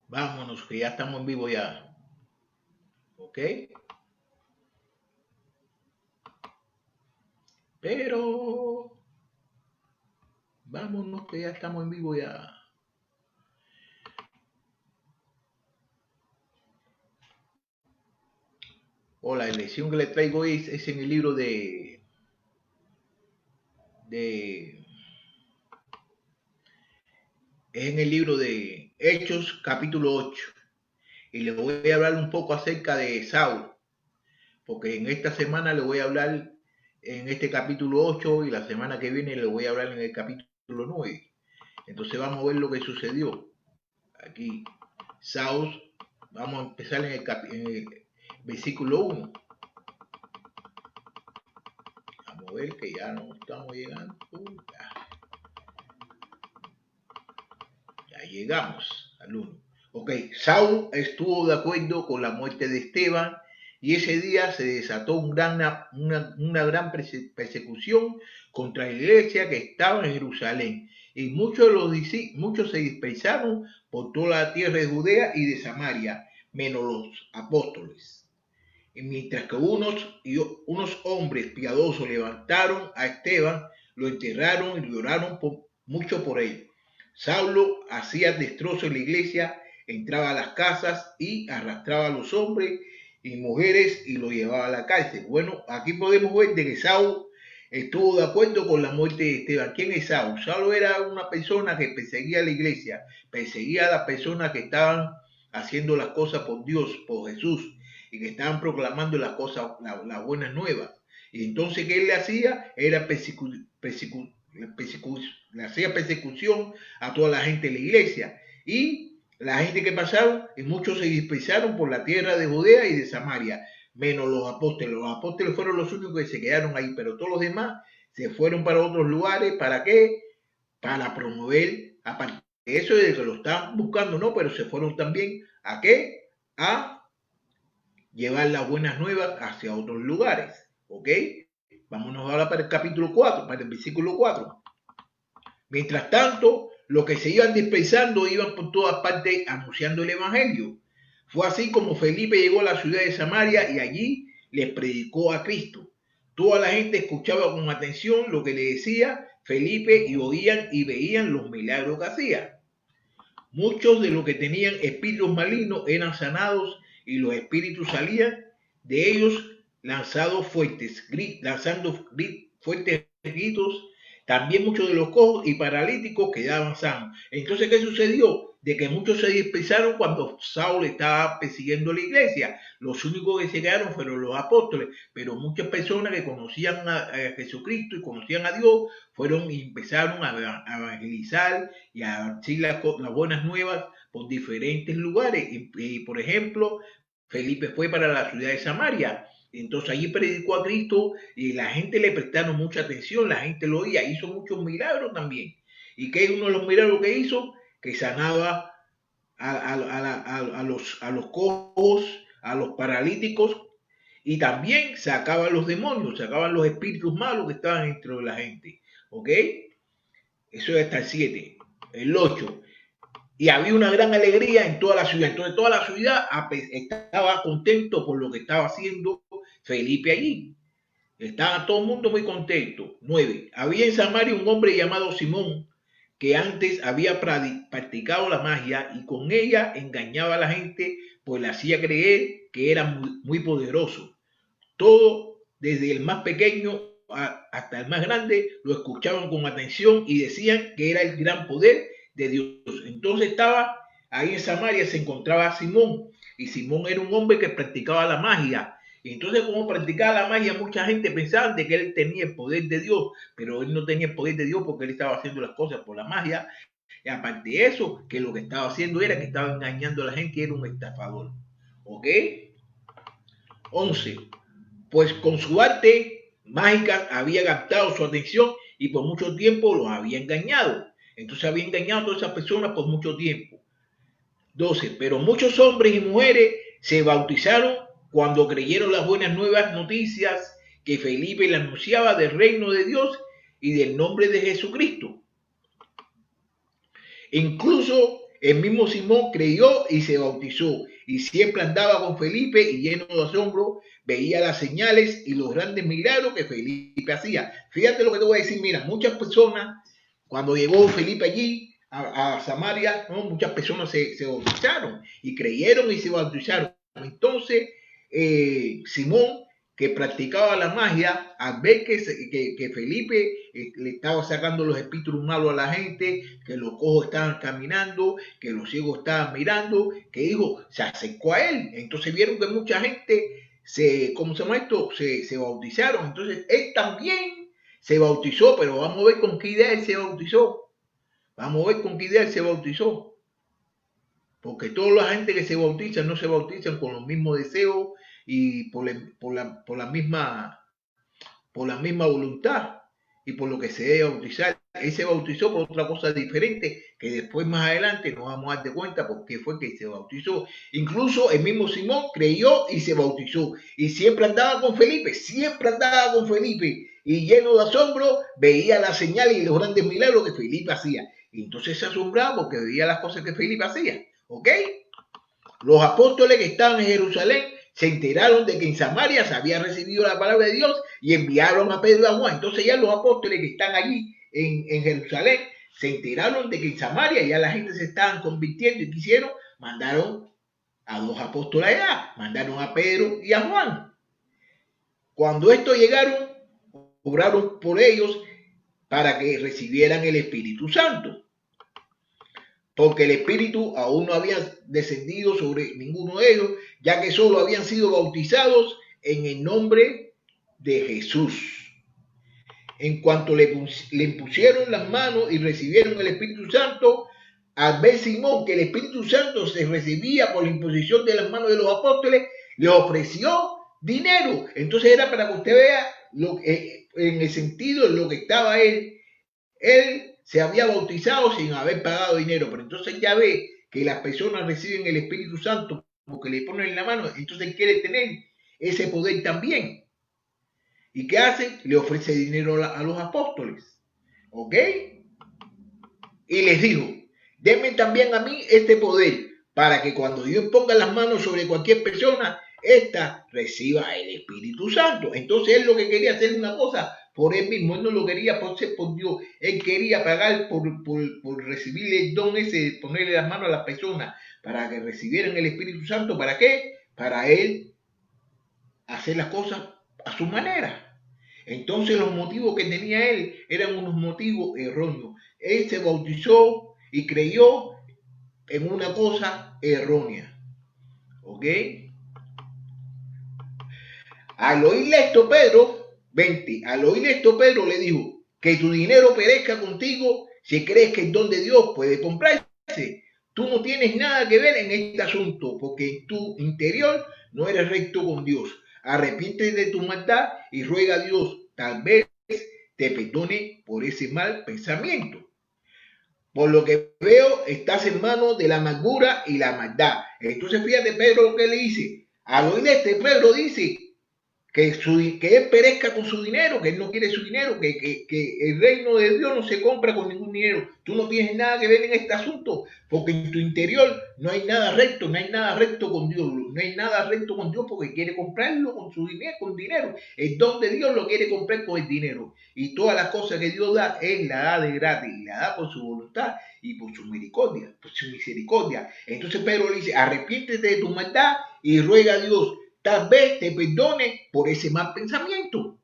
Vámonos, que ya estamos en vivo ya. ¿Ok? Pero vámonos, que ya estamos en vivo ya. O la lección que le traigo es en el libro de es en el libro de Hechos, capítulo 8. Y le voy a hablar un poco acerca de Saúl, porque en esta semana le voy a hablar en este capítulo 8 y la semana que viene le voy a hablar en el capítulo 9. Entonces vamos a ver lo que sucedió. Aquí, Saúl, vamos a empezar en el versículo 1. Vamos a ver que ya no estamos llegando. Ya llegamos al 1. Ok, Saúl estuvo de acuerdo con la muerte de Esteban y ese día se desató una gran persecución contra la iglesia que estaba en Jerusalén. Y muchos se dispersaron por toda la tierra de Judea y de Samaria, menos los apóstoles. Y mientras que unos hombres piadosos levantaron a Esteban, lo enterraron y lloraron mucho por él. Saulo hacía destrozos en la iglesia, entraba a las casas y arrastraba a los hombres y mujeres y lo llevaba a la cárcel. Bueno, aquí podemos ver de que Saulo estuvo de acuerdo con la muerte de Esteban. ¿Quién es Saulo? Saulo era una persona que perseguía a la iglesia, perseguía a las personas que estaban haciendo las cosas por Dios, por Jesús, y que estaban proclamando las cosas, las buenas nuevas. Y entonces, ¿qué él le hacía? Era le hacía persecución a toda la gente de la iglesia. Y la gente que pasaron, y muchos se dispersaron por la tierra de Judea y de Samaria, menos los apóstoles. Los apóstoles fueron los únicos que se quedaron ahí, pero todos los demás se fueron para otros lugares. ¿Para qué? Para promover, aparte de eso de que lo estaban buscando, no, pero se fueron también ¿a qué? A llevar las buenas nuevas hacia otros lugares. ¿Ok? Vámonos ahora para el capítulo 4, para el versículo 4. Mientras tanto, los que se iban dispersando iban por todas partes anunciando el evangelio. Fue así como Felipe llegó a la ciudad de Samaria y allí les predicó a Cristo. Toda la gente escuchaba con atención lo que le decía Felipe y oían y veían los milagros que hacía. Muchos de los que tenían espíritus malignos eran sanados y los espíritus salían de ellos lanzando fuertes gritos. También muchos de los cojos y paralíticos quedaban sanos. Entonces, ¿qué sucedió? De que muchos se dispersaron cuando Saulo estaba persiguiendo la iglesia. Los únicos que se quedaron fueron los apóstoles, pero muchas personas que conocían a Jesucristo y conocían a Dios fueron y empezaron a evangelizar y a decir las buenas nuevas por diferentes lugares. Por ejemplo, Felipe fue para la ciudad de Samaria. Entonces allí predicó a Cristo y la gente le prestaron mucha atención, la gente lo oía, hizo muchos milagros también. ¿Y qué es uno de los milagros que hizo? Que sanaba a los cojos, a los paralíticos y también sacaban los demonios, sacaban los espíritus malos que estaban dentro de la gente. ¿Ok? Eso es hasta el 7. El 8. Y había una gran alegría en toda la ciudad. Entonces toda la ciudad estaba contento por lo que estaba haciendo Felipe allí. Estaba todo el mundo muy contento. 9. Había en Samaria un hombre llamado Simón que antes había practicado la magia y con ella engañaba a la gente, pues le hacía creer que era muy poderoso. Todo, desde el más pequeño hasta el más grande, lo escuchaban con atención y decían que era el gran poder de Dios. Entonces estaba ahí en Samaria, se encontraba Simón, y Simón era un hombre que practicaba la magia. Y entonces, como practicaba la magia, mucha gente pensaba de que él tenía el poder de Dios, pero él no tenía el poder de Dios porque él estaba haciendo las cosas por la magia. Y aparte de eso, que lo que estaba haciendo era que estaba engañando a la gente y era un estafador. ¿Ok? 11. Pues con su arte mágica había captado su atención y por mucho tiempo los había engañado. Entonces había engañado a todas esas personas por mucho tiempo. 12. Pero muchos hombres y mujeres se bautizaron cuando creyeron las buenas nuevas noticias que Felipe le anunciaba del reino de Dios y del nombre de Jesucristo. Incluso el mismo Simón creyó y se bautizó, y siempre andaba con Felipe y lleno de asombro veía las señales y los grandes milagros que Felipe hacía. Fíjate lo que te voy a decir, mira, muchas personas, cuando llegó Felipe allí a Samaria, ¿no? Muchas personas se bautizaron y creyeron y se bautizaron. Entonces, Simón, que practicaba la magia, al ver que Felipe le estaba sacando los espíritus malos a la gente, que los cojos estaban caminando, que los ciegos estaban mirando, que dijo, se acercó a él. Entonces vieron que mucha gente ¿cómo se llama esto? Se bautizaron. Entonces él también se bautizó, pero vamos a ver con qué idea él se bautizó. Vamos a ver con qué idea él se bautizó. Porque toda la gente que se bautiza no se bautizan con los mismos deseos y por la misma voluntad y por lo que se debe bautizar. Él se bautizó por otra cosa diferente que después más adelante nos vamos a dar de cuenta por qué fue que se bautizó. Incluso el mismo Simón creyó y se bautizó y siempre andaba con Felipe, y lleno de asombro veía las señales y los grandes milagros que Felipe hacía. Y entonces se asombraba porque veía las cosas que Felipe hacía. ¿Ok? Los apóstoles que estaban en Jerusalén se enteraron de que en Samaria se había recibido la palabra de Dios y enviaron a Pedro y a Juan. Entonces ya los apóstoles que están allí en Jerusalén se enteraron de que en Samaria ya la gente se estaban convirtiendo y quisieron, mandaron a dos apóstoles allá, mandaron a Pedro y a Juan. Cuando estos llegaron, oraron por ellos para que recibieran el Espíritu Santo, porque el Espíritu aún no había descendido sobre ninguno de ellos, ya que solo habían sido bautizados en el nombre de Jesús. En cuanto le impusieron las manos y recibieron el Espíritu Santo, al ver Simón que el Espíritu Santo se recibía por la imposición de las manos de los apóstoles, le ofreció dinero. Entonces era para que usted vea en el sentido en lo que estaba él. Él se había bautizado sin haber pagado dinero, pero entonces ya ve que las personas reciben el Espíritu Santo porque le ponen en la mano, entonces quiere tener ese poder también. ¿Y qué hace? Le ofrece dinero a los apóstoles. ¿Ok? Y les dijo, denme también a mí este poder para que cuando Dios ponga las manos sobre cualquier persona, ésta reciba el Espíritu Santo. Entonces él lo que quería hacer una cosa por él mismo, él no lo quería por ser por Dios, él quería pagar por recibir el don ese, de ponerle las manos a las personas para que recibieran el Espíritu Santo. ¿Para qué? Para él hacer las cosas a su manera. Entonces los motivos que tenía él eran unos motivos erróneos. Él se bautizó y creyó en una cosa errónea. ¿Ok? Al oír esto, Pedro le dijo, que tu dinero perezca contigo si crees que el don de Dios puede comprarse. Tú no tienes nada que ver en este asunto, porque en tu interior no eres recto con Dios. Arrepiéntete de tu maldad y ruega a Dios, tal vez te perdone por ese mal pensamiento. Por lo que veo, estás en manos de la amargura y la maldad. Entonces fíjate Pedro lo que le dice. Al oír Pedro dice que él perezca con su dinero, que él no quiere su dinero, que el reino de Dios no se compra con ningún dinero. Tú no tienes nada que ver en este asunto, porque en tu interior no hay nada recto, no hay nada recto con Dios, no hay nada recto con Dios porque quiere comprarlo con su dinero, con dinero. El don de Dios lo quiere comprar con el dinero. Y todas las cosas que Dios da, Él la da de gratis, y la da por su voluntad y por su misericordia. Entonces Pedro le dice, arrepiéntete de tu maldad y ruega a Dios, tal vez te perdone por ese mal pensamiento.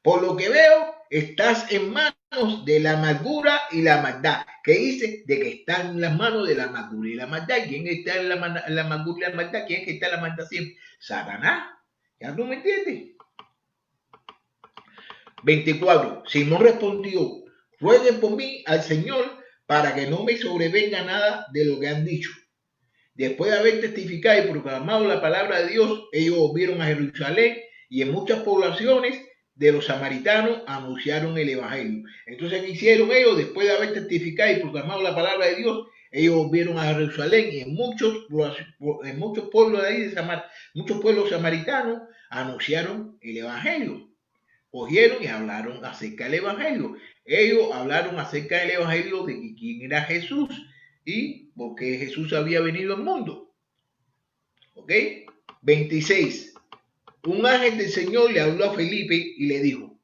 Por lo que veo, estás en manos de la amargura y la maldad. ¿Qué dice? De que están en las manos de la amargura y la maldad. ¿Quién está en la amargura y la maldad? ¿Quién es que está en la maldad siempre? Satanás. ¿Ya tú me entiendes? 24. Simón respondió, rueguen por mí al Señor para que no me sobrevenga nada de lo que han dicho. Después de haber testificado y proclamado la palabra de Dios, ellos volvieron a Jerusalén y en muchas poblaciones de los samaritanos anunciaron el evangelio. Entonces, ¿qué hicieron ellos? Después de haber testificado y proclamado la palabra de Dios, ellos volvieron a Jerusalén y en muchos pueblos de ahí, muchos pueblos samaritanos anunciaron el evangelio. Cogieron y hablaron acerca del evangelio. Ellos hablaron acerca del evangelio de quién era Jesús, y porque Jesús había venido al mundo. ¿Ok? 26. Un ángel del Señor le habló a Felipe y le dijo,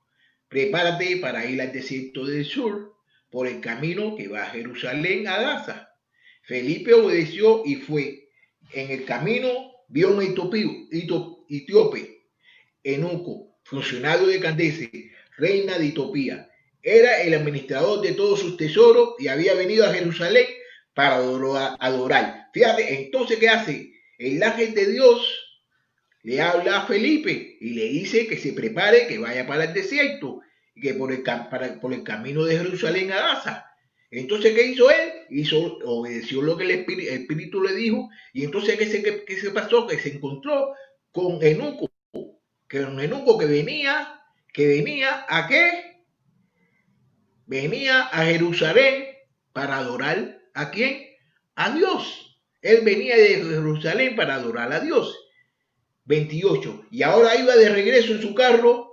prepárate para ir al desierto del sur, por el camino que va a Jerusalén, a Gaza. Felipe obedeció y fue. En el camino vio un etíope, Eunuco, funcionario de Candace, reina de Etiopía. Era el administrador de todos sus tesoros y había venido a Jerusalén para adorar. Fíjate, entonces, ¿qué hace? El ángel de Dios le habla a Felipe y le dice que se prepare, que vaya para el desierto, y que por el camino de Jerusalén a Gaza. Entonces, ¿qué hizo él? Obedeció lo que el Espíritu le dijo, y entonces, ¿qué se pasó? Que se encontró con Eunuco, que venía ¿a qué? Venía a Jerusalén para adorar ¿a quién? A Dios. Él venía de Jerusalén para adorar a Dios. 28. Y ahora iba de regreso en su carro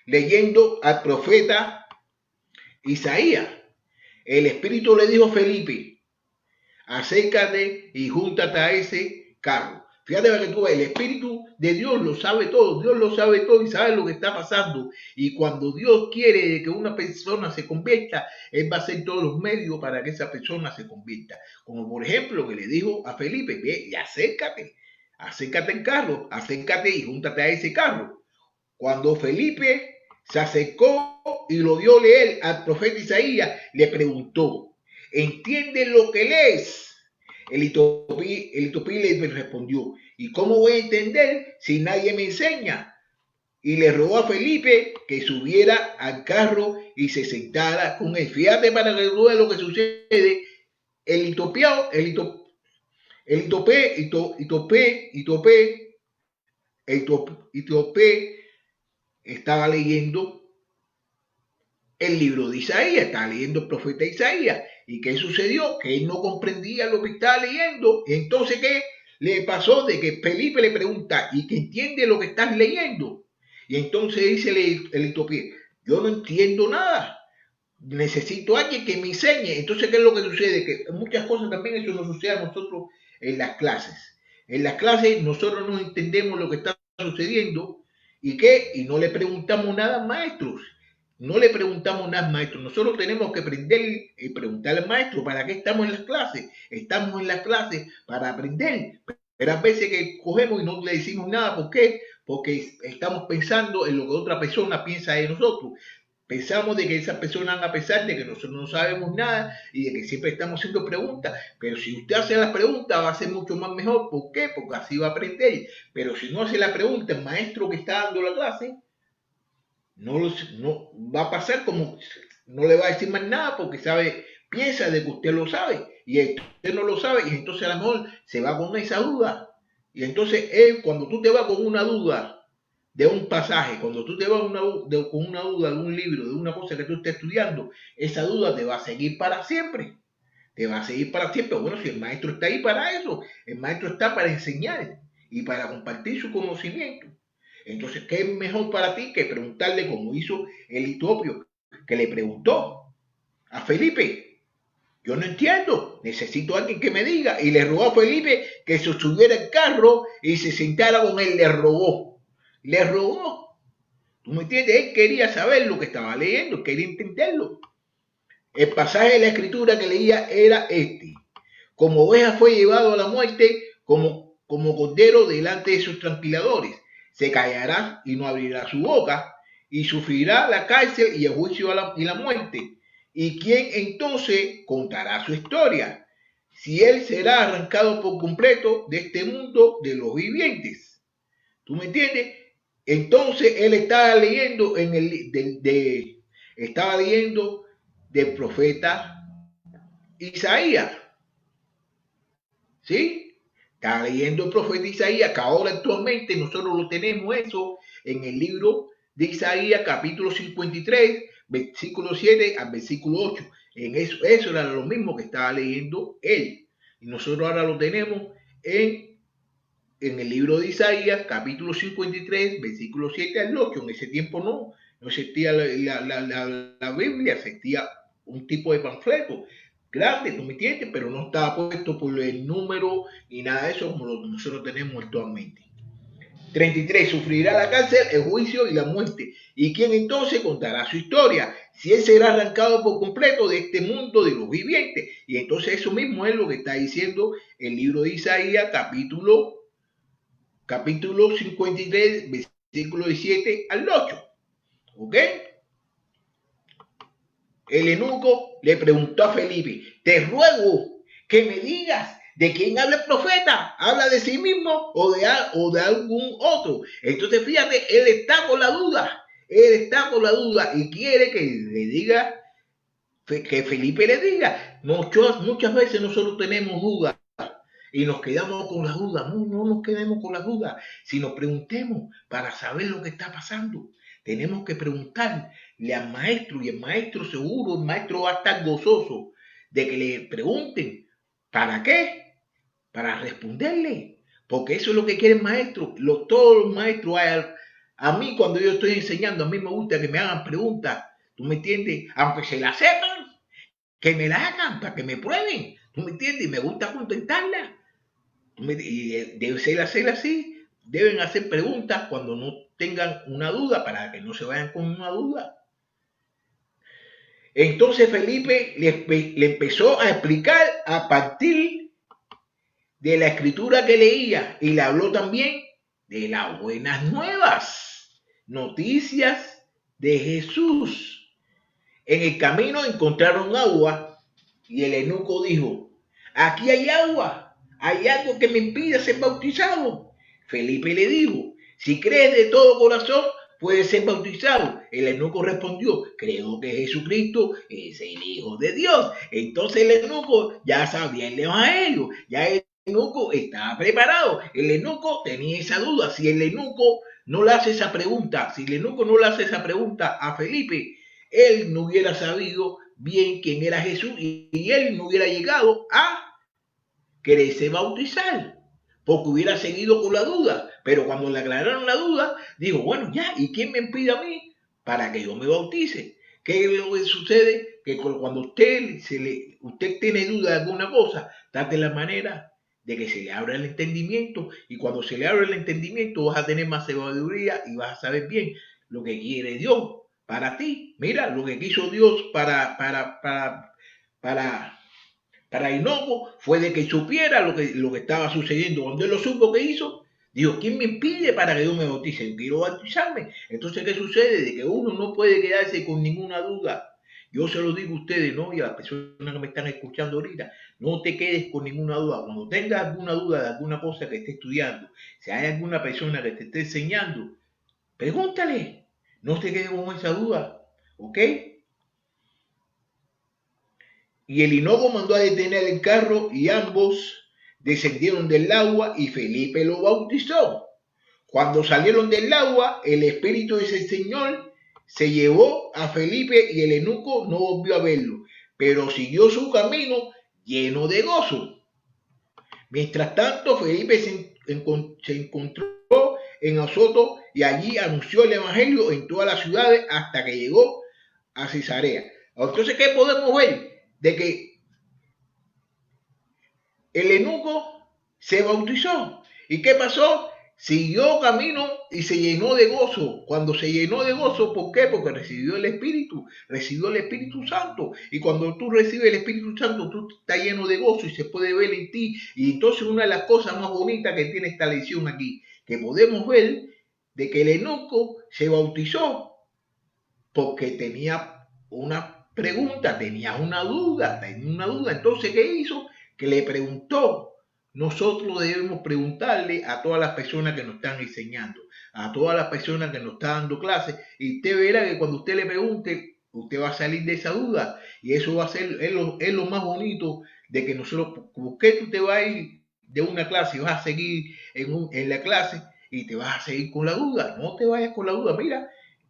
leyendo al profeta Isaías. El Espíritu le dijo a Felipe, acércate y júntate a ese carro. Fíjate que tú ves, el Espíritu de Dios lo sabe todo y sabe lo que está pasando. Y cuando Dios quiere que una persona se convierta, Él va a hacer todos los medios para que esa persona se convierta. Como por ejemplo que le dijo a Felipe, ve y acércate al carro, acércate y júntate a ese carro. Cuando Felipe se acercó y lo vio leer al profeta Isaías, le preguntó, ¿entiendes lo que lees? El etiopí le respondió, ¿y cómo voy a entender si nadie me enseña? Y le rogó a Felipe que subiera al carro y se sentara con él. Fíjate para que veas lo que sucede. El etíope estaba leyendo el libro de Isaías, estaba leyendo el profeta Isaías. ¿Y qué sucedió? Que él no comprendía lo que estaba leyendo. Entonces, ¿qué le pasó? De que Felipe le pregunta, ¿y que entiende lo que estás leyendo? Y entonces dice el etiopía, yo no entiendo nada. Necesito a alguien que me enseñe. Entonces, ¿qué es lo que sucede? Que muchas cosas también eso nos sucede a nosotros en las clases. En las clases nosotros no entendemos lo que está sucediendo y qué, y no le preguntamos nada al maestro. No le preguntamos nada al maestro. Nosotros tenemos que aprender y preguntarle al maestro para qué estamos en las clases. Estamos en las clases para aprender. Pero a veces que cogemos y no le decimos nada. ¿Por qué? Porque estamos pensando en lo que otra persona piensa de nosotros. Pensamos de que esas personas, a pesar de que nosotros no sabemos nada y de que siempre estamos haciendo preguntas, pero si usted hace las preguntas va a ser mucho más mejor. ¿Por qué? Porque así va a aprender. Pero si no hace la pregunta, el maestro que está dando la clase no va a pasar como no le va a decir más nada porque piensa de que usted lo sabe y usted no lo sabe y entonces a lo mejor se va con esa duda. Y entonces cuando tú te vas con una duda de un pasaje, cuando tú te vas con una duda de un libro, de una cosa que tú estés estudiando, esa duda te va a seguir para siempre. Te va a seguir para siempre. Bueno, si el maestro está ahí para eso, el maestro está para enseñar y para compartir su conocimiento. Entonces, ¿qué es mejor para ti que preguntarle como hizo el etiopio, que le preguntó a Felipe? Yo no entiendo, necesito a alguien que me diga. Y le rogó a Felipe que se subiera al carro y se sentara con él. Le rogó. ¿Tú me entiendes? Él quería saber lo que estaba leyendo, quería entenderlo. El pasaje de la escritura que leía era este. Como oveja fue llevado a la muerte, como cordero delante de sus tranquiladores. Se callará y no abrirá su boca, y sufrirá la cárcel y el juicio y la muerte. ¿Y quién entonces contará su historia? Si él será arrancado por completo de este mundo de los vivientes. ¿Tú me entiendes? Entonces él estaba leyendo estaba leyendo del profeta Isaías. ¿Sí? Estaba leyendo el profeta Isaías, que ahora actualmente nosotros lo tenemos eso en el libro de Isaías, capítulo 53, versículo 7 al versículo 8. Eso era lo mismo que estaba leyendo él. Y nosotros ahora lo tenemos en el libro de Isaías, capítulo 53, versículo 7 al 8. En ese tiempo no existía la Biblia, existía un tipo de panfleto. grande, ¿tú me entiendes? Pero no estaba puesto por el número ni nada de eso como lo que nosotros tenemos actualmente. 33. Sufrirá la cárcel, el juicio y la muerte. ¿Y quién entonces contará su historia? Si él será arrancado por completo de este mundo de los vivientes. Y entonces eso mismo es lo que está diciendo el libro de Isaías, capítulo 53, versículo 17 al 8. ¿Ok? El eunuco le preguntó a Felipe, te ruego que me digas de quién habla el profeta, habla de sí mismo o de algún otro. Entonces fíjate, él está con la duda, y quiere que le diga, que Felipe le diga. Muchas veces nosotros tenemos dudas y nos quedamos con las dudas. No, no nos quedemos con las dudas, sino preguntemos para saber lo que está pasando. Tenemos que preguntarle al maestro, y el maestro seguro, el maestro va a estar gozoso de que le pregunten. ¿Para qué? Para responderle. Porque eso es lo que quiere el maestro. Todos los maestros, a mí cuando yo estoy enseñando, a mí me gusta que me hagan preguntas. ¿Tú me entiendes? Aunque se la sepan, que me la hagan para que me prueben. ¿Tú me entiendes? Y me gusta contentarla. Y debe ser así. Deben hacer preguntas cuando no tengan una duda para que no se vayan con una duda. Entonces Felipe le empezó a explicar a partir de la escritura que leía y le habló también de las buenas nuevas, noticias de Jesús. En el camino encontraron agua y el eunuco dijo, aquí hay agua, hay algo que me impide ser bautizado. Felipe le dijo, si crees de todo corazón, puedes ser bautizado. El eunuco respondió, creo que Jesucristo es el Hijo de Dios. Entonces el eunuco ya sabía el evangelio, ya el eunuco estaba preparado. El eunuco tenía esa duda. Si el eunuco no le hace esa pregunta, a Felipe, él no hubiera sabido bien quién era Jesús y él no hubiera llegado a quererse bautizar, porque hubiera seguido con la duda. Pero cuando le aclararon la duda, dijo, bueno, ya, ¿y quién me impide a mí para que yo me bautice? ¿Qué es lo que sucede? Que cuando usted tiene duda de alguna cosa, trate la manera de que se le abra el entendimiento, y cuando se le abre el entendimiento vas a tener más sabiduría y vas a saber bien lo que quiere Dios para ti. Mira lo que quiso Dios para Hinojo fue de que supiera lo que estaba sucediendo. Cuando él lo supo, ¿qué hizo? Dijo, ¿quién me impide para que yo me bautice? Yo quiero bautizarme. Entonces, ¿qué sucede? De que uno no puede quedarse con ninguna duda. Yo se lo digo a ustedes, ¿no? Y a las personas que me están escuchando ahorita, no te quedes con ninguna duda. Cuando tengas alguna duda de alguna cosa que estés estudiando, si hay alguna persona que te esté enseñando, pregúntale. No te quedes con esa duda, ¿ok? Y el eunuco mandó a detener el carro y ambos descendieron del agua y Felipe lo bautizó. Cuando salieron del agua, el Espíritu del Señor se llevó a Felipe y el eunuco no volvió a verlo, pero siguió su camino lleno de gozo. Mientras tanto, Felipe se encontró en Azoto y allí anunció el Evangelio en todas las ciudades hasta que llegó a Cesarea. Entonces, ¿qué podemos ver? De que el eunuco se bautizó. ¿Y qué pasó? Siguió camino y se llenó de gozo. Cuando se llenó de gozo, ¿por qué? Porque recibió el Espíritu Santo. Y cuando tú recibes el Espíritu Santo, tú estás lleno de gozo y se puede ver en ti. Y entonces una de las cosas más bonitas que tiene esta lección aquí, que podemos ver de que el eunuco se bautizó porque tenía una pregunta, tenía una duda. Entonces, ¿qué hizo? Que le preguntó. Nosotros debemos preguntarle a todas las personas que nos están enseñando, a todas las personas que nos están dando clases, y usted verá que cuando usted le pregunte, usted va a salir de esa duda, y eso va a ser, es lo más bonito de que nosotros, ¿por qué tú te vas a ir de una clase y vas a seguir en la clase y te vas a seguir con la duda? No te vayas con la duda, mira,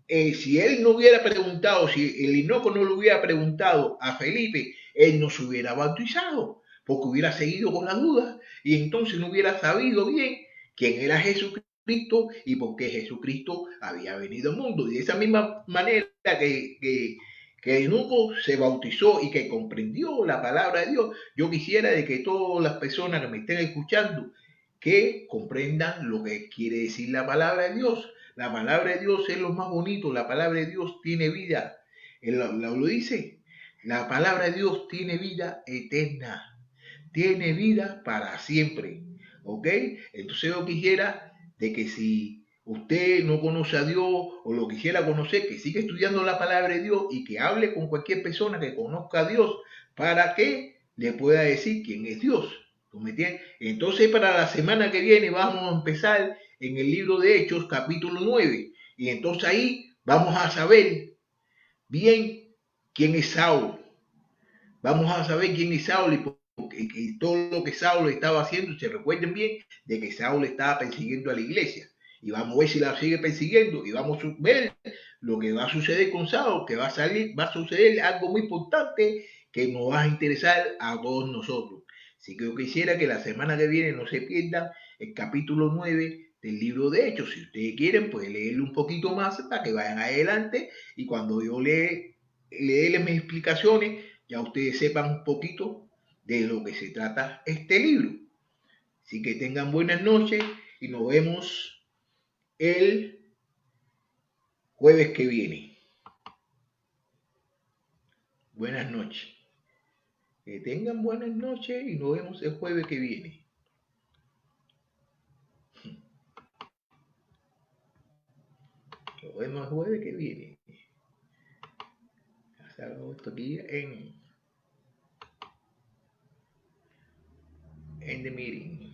si él no hubiera preguntado, si el Inoco no le hubiera preguntado a Felipe, él no se hubiera bautizado, porque hubiera seguido con la duda y entonces no hubiera sabido bien quién era Jesucristo y por qué Jesucristo había venido al mundo. Y de esa misma manera que nunca se bautizó y que comprendió la palabra de Dios, yo quisiera de que todas las personas que me estén escuchando, que comprendan lo que quiere decir la palabra de Dios. La palabra de Dios es lo más bonito, la palabra de Dios tiene vida. Él lo dice, la palabra de Dios tiene vida eterna, tiene vida para siempre. ¿Ok? Entonces yo quisiera de que si usted no conoce a Dios o lo quisiera conocer, que siga estudiando la palabra de Dios y que hable con cualquier persona que conozca a Dios para que le pueda decir quién es Dios. ¿Tú me entiendes? Entonces para la semana que viene vamos a empezar en el libro de Hechos capítulo 9 y entonces ahí vamos a saber bien quién es Saúl. Vamos a saber quién es Saúl y todo lo que Saúl estaba haciendo. Se recuerden bien de que Saúl estaba persiguiendo a la iglesia. Y vamos a ver si la sigue persiguiendo y vamos a ver lo que va a suceder con Saúl, que va a suceder algo muy importante que nos va a interesar a todos nosotros. Así que yo quisiera que la semana que viene no se pierdan el capítulo 9 del libro de Hechos. Si ustedes quieren, pues leerlo un poquito más para que vayan adelante y cuando yo leerles mis explicaciones, ya ustedes sepan un poquito de lo que se trata este libro. Así que tengan buenas noches y nos vemos el jueves que viene. Buenas noches. Que tengan buenas noches y nos vemos el jueves que viene. Nos vemos el jueves que viene. Hasta esto aquí en the meeting.